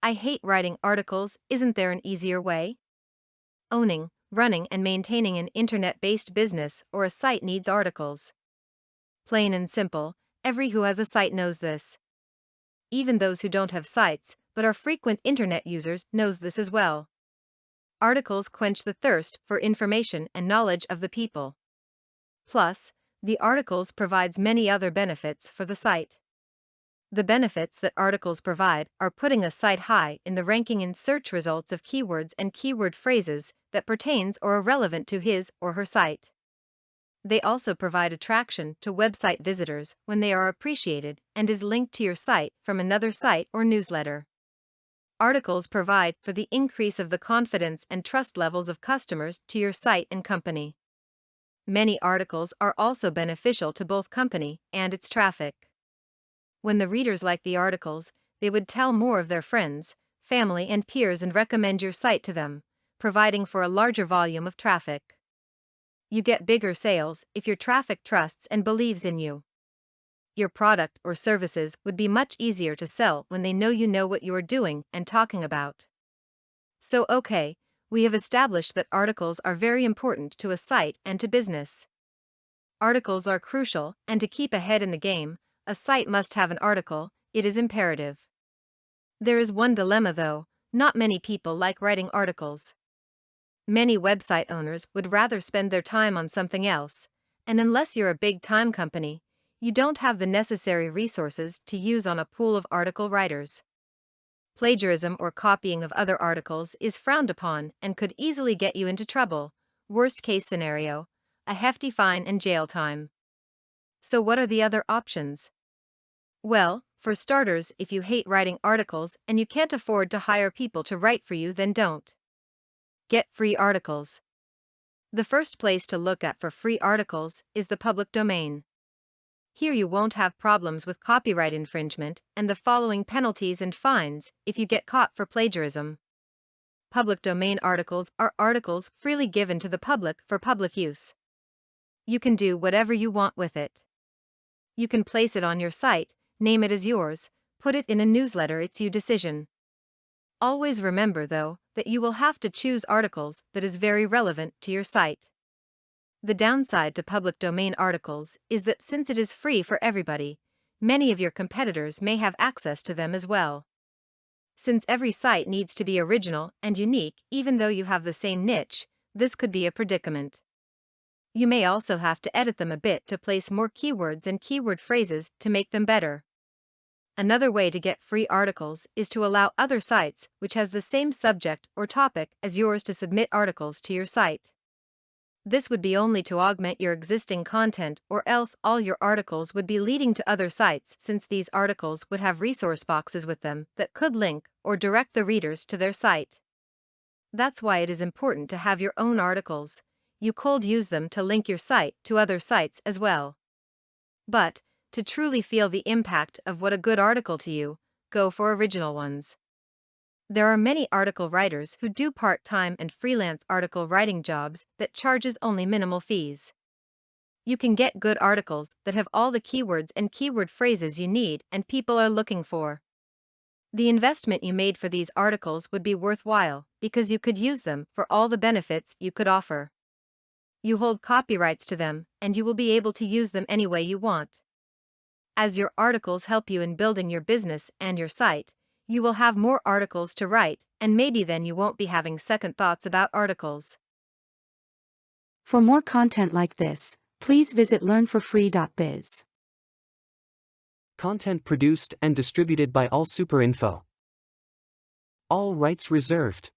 I hate writing articles, isn't there an easier way? Owning, running and maintaining an internet-based business or a site needs articles. Plain and simple, every who has a site knows this. Even those who don't have sites, but are frequent internet users, knows this as well. Articles quench the thirst for information and knowledge of the people. Plus, the articles provides many other benefits for the site. The benefits that articles provide are putting a site high in the ranking in search results of keywords and keyword phrases that pertains or are relevant to his or her site. They also provide attraction to website visitors when they are appreciated and is linked to your site from another site or newsletter. Articles provide for the increase of the confidence and trust levels of customers to your site and company. Many articles are also beneficial to both company and its traffic. When the readers like the articles, they would tell more of their friends, family and peers and recommend your site to them, providing for a larger volume of traffic. You get bigger sales if your traffic trusts and believes in you. Your product or services would be much easier to sell when they know you know what you are doing and talking about. So okay, we have established that articles are very important to a site and to business. Articles are crucial, and to keep ahead in the game, a site must have an article, it is imperative. There is one dilemma though, not many people like writing articles. Many website owners would rather spend their time on something else, and unless you're a big-time company, you don't have the necessary resources to use on a pool of article writers. Plagiarism or copying of other articles is frowned upon and could easily get you into trouble. Worst case scenario, a hefty fine and jail time. So what are the other options? Well, for starters, if you hate writing articles and you can't afford to hire people to write for you, then don't. Get free articles. The first place to look at for free articles is the public domain. Here you won't have problems with copyright infringement and the following penalties and fines if you get caught for plagiarism. Public domain articles are articles freely given to the public for public use. You can do whatever you want with it. You can place it on your site, name it as yours, put it in a newsletter, it's your decision. Always remember though, that you will have to choose articles that is very relevant to your site. The downside to public domain articles is that since it is free for everybody, many of your competitors may have access to them as well. Since every site needs to be original and unique even though you have the same niche, this could be a predicament. You may also have to edit them a bit to place more keywords and keyword phrases to make them better. Another way to get free articles is to allow other sites which has the same subject or topic as yours to submit articles to your site. This would be only to augment your existing content, or else all your articles would be leading to other sites since these articles would have resource boxes with them that could link or direct the readers to their site. That's why it is important to have your own articles. You could use them to link your site to other sites as well. But, to truly feel the impact of what a good article to you, go for original ones. There are many article writers who do part-time and freelance article writing jobs that charges only minimal fees. You can get good articles that have all the keywords and keyword phrases you need and people are looking for. The investment you made for these articles would be worthwhile because you could use them for all the benefits you could offer. You hold copyrights to them and you will be able to use them any way you want. As your articles help you in building your business and your site, you will have more articles to write, and maybe then you won't be having second thoughts about articles. For more content like this, please visit learnforfree.biz. Content produced and distributed by All Super Info. All rights reserved.